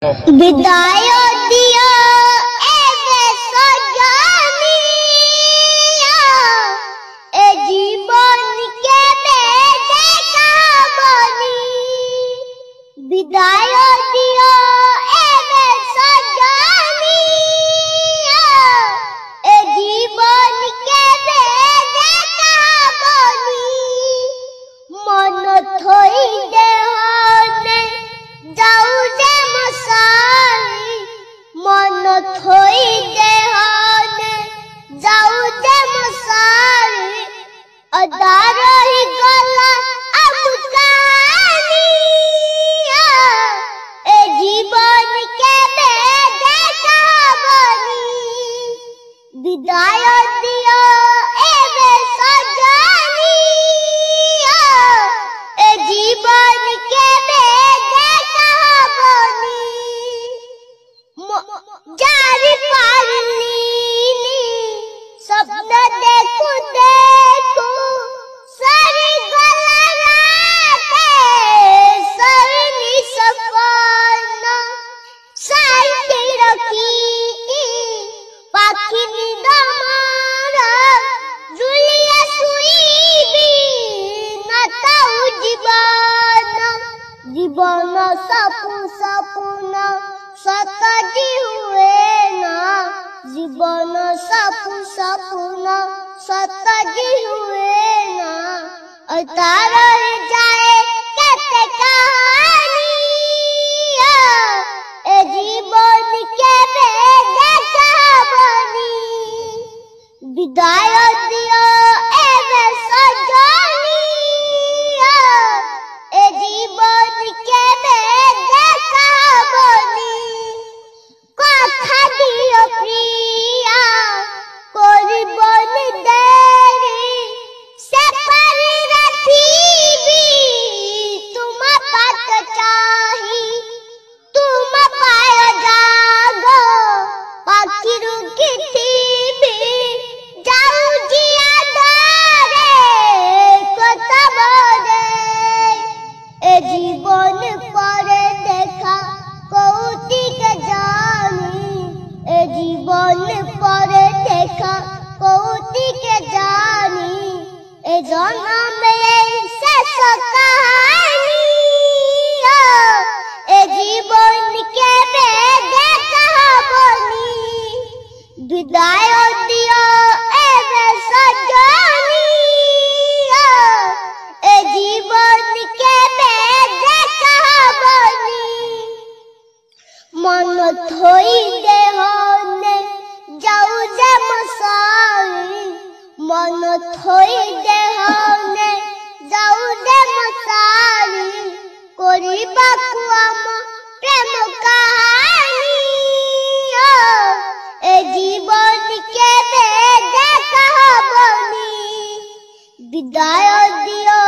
विदाय दियो एबे सजनी ए जीवन के देखाबनी विदाय दियो एबे सजनी ए जीवन के देखाबनी मन थई देहने जाऊ जे मसाई मन थई देहने जाऊ जे मसाई अदार ही गला अब कहानी ए जीवन के देखाबनी विदाय दियो एबे सजनी ए जीवन के देखाबनी जारी पारनी सपन देखू देखू सारी गला राते सरनी सपना साइते रखी पाखी निदमारा जुलिया सुईबी नताऊ जीवन सपना सतजी हुए ना जीवन सपना सतजी हुए ना तार जाए कैसे कहानी ए जीवन के देखाबनी विदाय दियो एबे सजनी ए जीवन के देखाबनी কথা দিও প্রিয়া করিবনি দেরি সে পারি রাখিবি তোমা পাত চাহি তোমা পায় জাগ পাখি রুকিতিবি যাও জিয়া ধরে কত বড়ে এ জীবন পরে দেখা কৌতিক জানি এ জীবন পরে দেখা কৌতিক জানি এ জন্মে শেষ কাহিনী এ জীবন কেবে দেখাবনি বিদায় দিও এবে সজনি এ জীবন কেবে দেখাবনি मन थोई देहने जाऊ जे मसाई मन थोई देहने जाऊ जे मसाई करिबाकु आम प्रेम कहानी ए जीवन के देखाबनी विदाय दियो